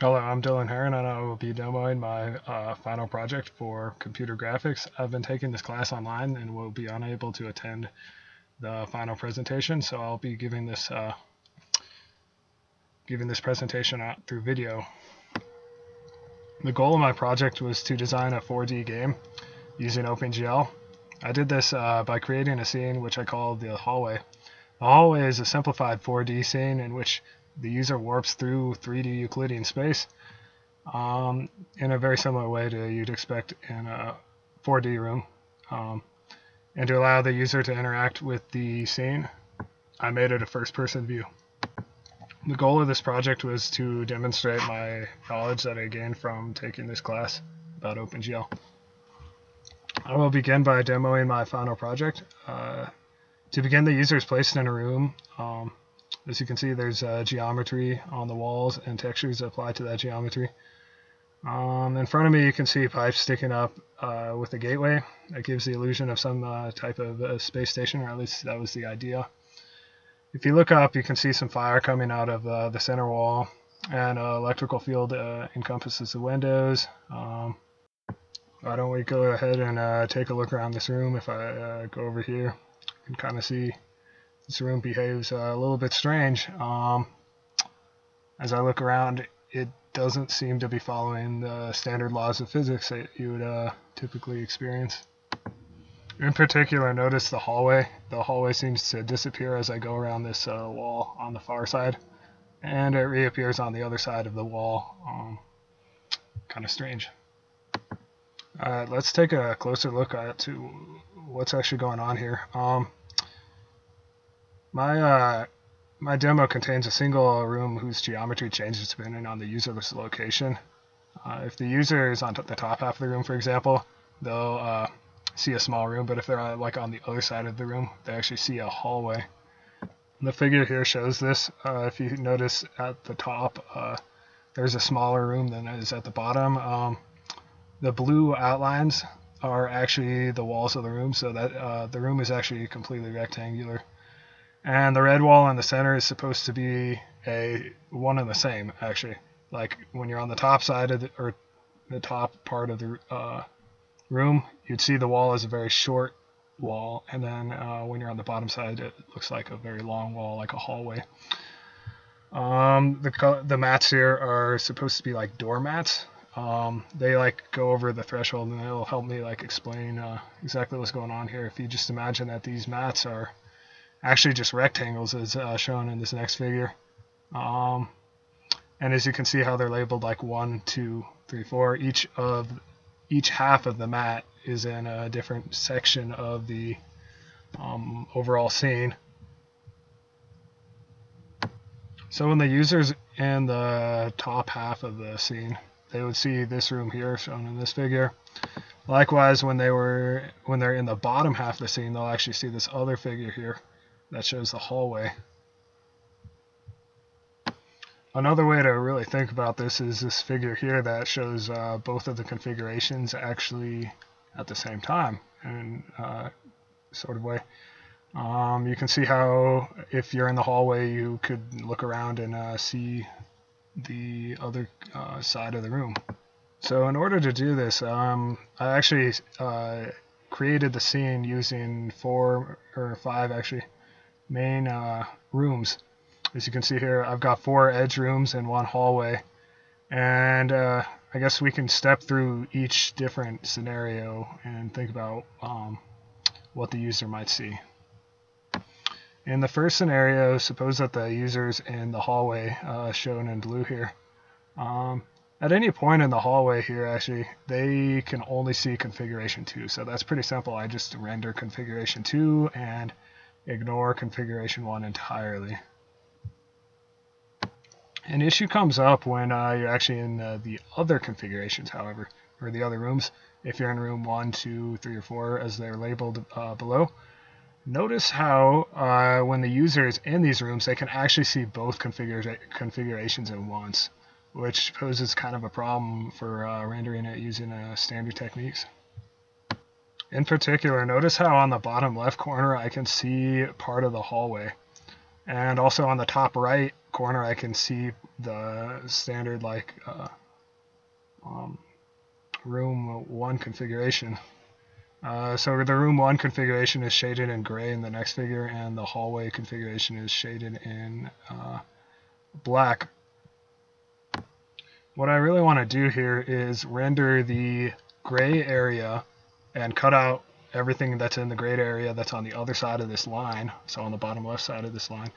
Hello, I'm Dylan Heron, and I will be demoing my final project for computer graphics. I've been taking this class online and will be unable to attend the final presentation, so I'll be giving this presentation out through video. The goal of my project was to design a 4D game using OpenGL. I did this by creating a scene which I called the hallway. The hallway is a simplified 4D scene in which the user warps through 3D Euclidean space in a very similar way to you'd expect in a 4D room. And to allow the user to interact with the scene, I made it a first-person view. The goal of this project was to demonstrate my knowledge that I gained from taking this class about OpenGL. I will begin by demoing my final project. To begin, the user is placed in a room. As you can see, there's geometry on the walls and textures applied to that geometry. In front of me, you can see pipes sticking up with a gateway. That gives the illusion of some type of space station, or at least that was the idea. If you look up, you can see some fire coming out of the center wall, and an electrical field encompasses the windows. Why don't we go ahead and take a look around this room? If I go over here, you can kind of see this room behaves a little bit strange. As I look around, it doesn't seem to be following the standard laws of physics that you would typically experience. In particular, notice the hallway. The hallway seems to disappear as I go around this wall on the far side, and it reappears on the other side of the wall. Kind of strange. Let's take a closer look at what's actually going on here. My demo contains a single room whose geometry changes depending on the user's location. If the user is on the top half of the room, for example, they'll see a small room, but if they're like on the other side of the room, they actually see a hallway. The figure here shows this. If you notice at the top, there's a smaller room than is at the bottom. The blue outlines are actually the walls of the room, so that the room is actually completely rectangular. And the red wall in the center is supposed to be one and the same, actually. Like when you're on the top side of the top part of the room, you'd see the wall as a very short wall, and then when you're on the bottom side, it looks like a very long wall, like a hallway. The mats here are supposed to be like doormats. They like go over the threshold, and it'll help me like explain exactly what's going on here. If you just imagine that these mats are actually just rectangles, as shown in this next figure. And as you can see how they're labeled like 1, 2, 3, 4. Each half of the mat is in a different section of the overall scene. So when the user's in the top half of the scene, they would see this room here shown in this figure. Likewise, when they're in the bottom half of the scene, they'll actually see this other figure here that shows the hallway. Another way to really think about this is this figure here that shows both of the configurations actually at the same time in sort of way. You can see how if you're in the hallway, you could look around and see the other side of the room. So in order to do this, I actually created the scene using 4 or 5 actually main rooms. As you can see here, I've got 4 edge rooms and 1 hallway, and I guess we can step through each different scenario and think about what the user might see. In the first scenario, suppose that the user's in the hallway, shown in blue here. At any point in the hallway here, actually, they can only see configuration 2, so that's pretty simple. I just render configuration 2 and ignore configuration 1 entirely. An issue comes up when you're actually in the other configurations, however, or the other rooms. If you're in room 1, 2, 3, or 4, as they're labeled below, notice how when the user is in these rooms, they can actually see both configurations at once, which poses kind of a problem for rendering it using standard techniques. In particular, notice how on the bottom left corner I can see part of the hallway. And also on the top right, corner I can see the standard room 1 configuration. So the room 1 configuration is shaded in gray in the next figure, and the hallway configuration is shaded in black. What I really want to do here is render the gray area and cut out everything that's in the gray area that's on the other side of this line, so on the bottom left side of this line.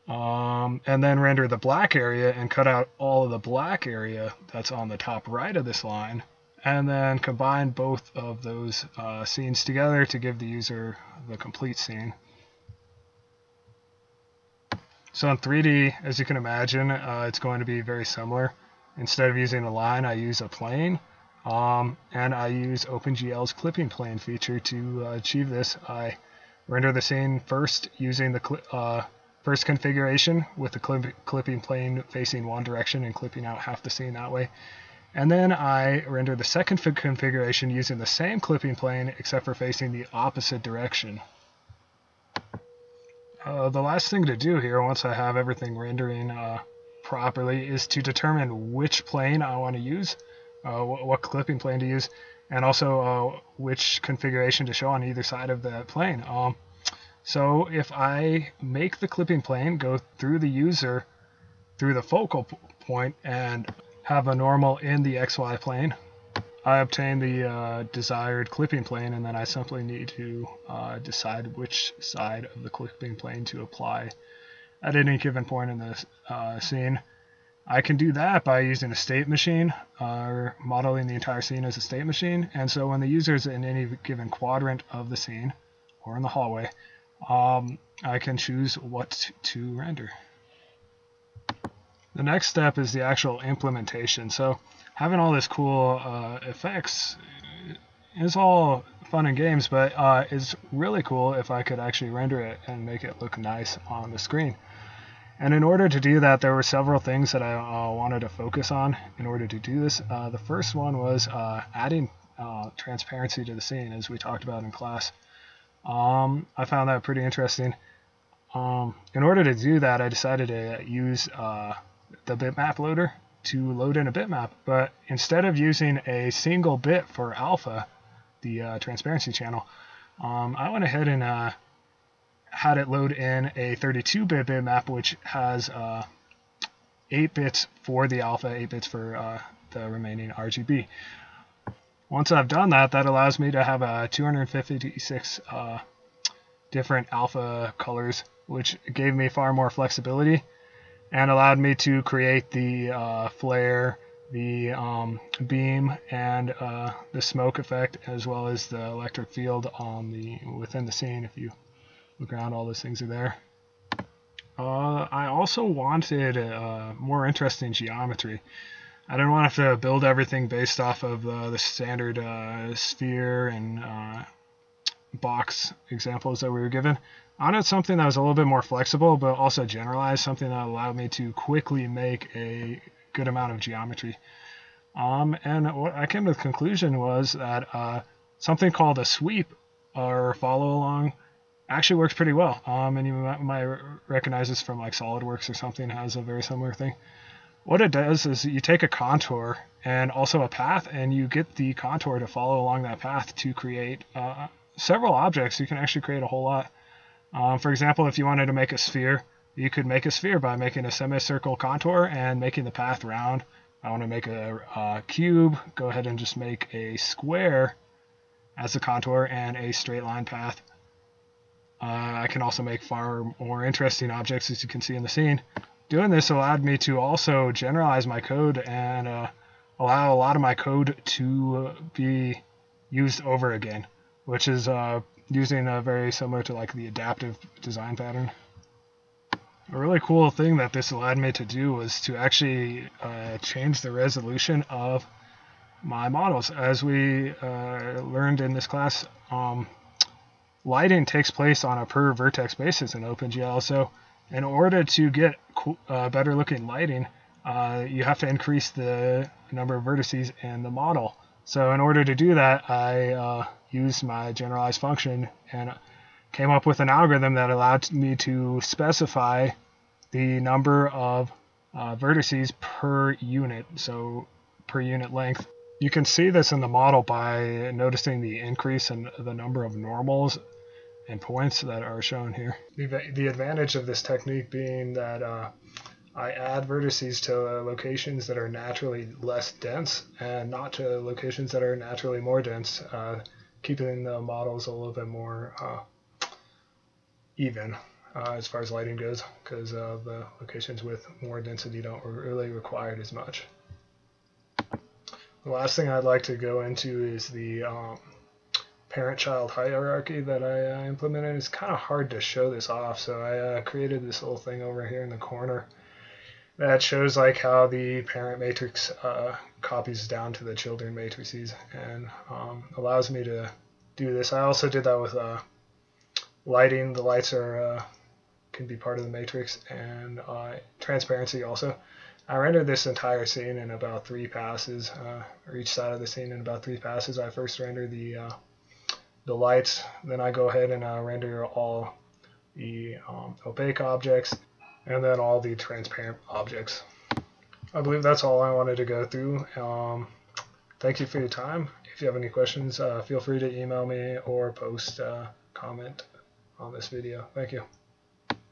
And then render the black area and cut out all of the black area that's on the top right of this line, and then combine both of those scenes together to give the user the complete scene. So in 3D, as you can imagine, it's going to be very similar. Instead of using a line, I use a plane, and I use OpenGL's clipping plane feature to achieve this. I render the scene first using the first configuration with the clipping plane facing one direction and clipping out half the scene that way. And then I render the second configuration using the same clipping plane except for facing the opposite direction. The last thing to do here, once I have everything rendering properly, is to determine which plane I want to use, what clipping plane to use, and also which configuration to show on either side of the plane. So if I make the clipping plane go through the user through the focal point and have a normal in the XY plane, I obtain the desired clipping plane, and then I simply need to decide which side of the clipping plane to apply at any given point in the scene. I can do that by using a state machine, or modeling the entire scene as a state machine. And so when the user is in any given quadrant of the scene or in the hallway, I can choose what to render. The next step is the actual implementation. So having all this cool effects is all fun and games, but it's really cool if I could actually render it and make it look nice on the screen. And in order to do that, there were several things that I wanted to focus on in order to do this. The first one was adding transparency to the scene, as we talked about in class. I found that pretty interesting. In order to do that, I decided to use the bitmap loader to load in a bitmap, but instead of using a single bit for alpha, the transparency channel, I went ahead and had it load in a 32-bit bitmap, which has 8 bits for the alpha, 8 bits for the remaining RGB. Once I've done that, that allows me to have 256 different alpha colors, which gave me far more flexibility and allowed me to create the flare, the beam, and the smoke effect, as well as the electric field on within the scene. If you look around, all those things are there. I also wanted more interesting geometry. I didn't want to have to build everything based off of the standard sphere and box examples that we were given. I wanted something that was a little bit more flexible, but also generalized, something that allowed me to quickly make a good amount of geometry. And what I came to the conclusion was that something called a sweep or follow along actually works pretty well. And you might recognize this from like SolidWorks or something, has a very similar thing. What it does is you take a contour and also a path, and you get the contour to follow along that path to create several objects. You can actually create a whole lot. For example, if you wanted to make a sphere, you could make a sphere by making a semicircle contour and making the path round. I want to make a cube, go ahead and just make a square as the contour and a straight line path. I can also make far more interesting objects, as you can see in the scene. Doing this allowed me to also generalize my code and allow a lot of my code to be used over again, which is using very similar to like the adaptive design pattern. A really cool thing that this allowed me to do was to actually change the resolution of my models. As we learned in this class, lighting takes place on a per vertex basis in OpenGL. So in order to get better looking lighting, you have to increase the number of vertices in the model. So in order to do that, I used my generalized function and came up with an algorithm that allowed me to specify the number of vertices per unit, so per unit length. You can see this in the model by noticing the increase in the number of normals and points that are shown here. The advantage of this technique being that I add vertices to locations that are naturally less dense and not to locations that are naturally more dense, keeping the models a little bit more even as far as lighting goes, because the locations with more density don't really require it as much. The last thing I'd like to go into is the parent-child hierarchy that I implemented. It's kind of hard to show this off, so I created this little thing over here in the corner that shows like how the parent matrix copies down to the children matrices and allows me to do this. I also did that with lighting. The lights are can be part of the matrix, and transparency also. I rendered this entire scene in about 3 passes, or each side of the scene in about 3 passes. I first render the lights, then I go ahead and render all the opaque objects, and then all the transparent objects. I believe that's all I wanted to go through. Thank you for your time. If you have any questions, feel free to email me or post a comment on this video. Thank you.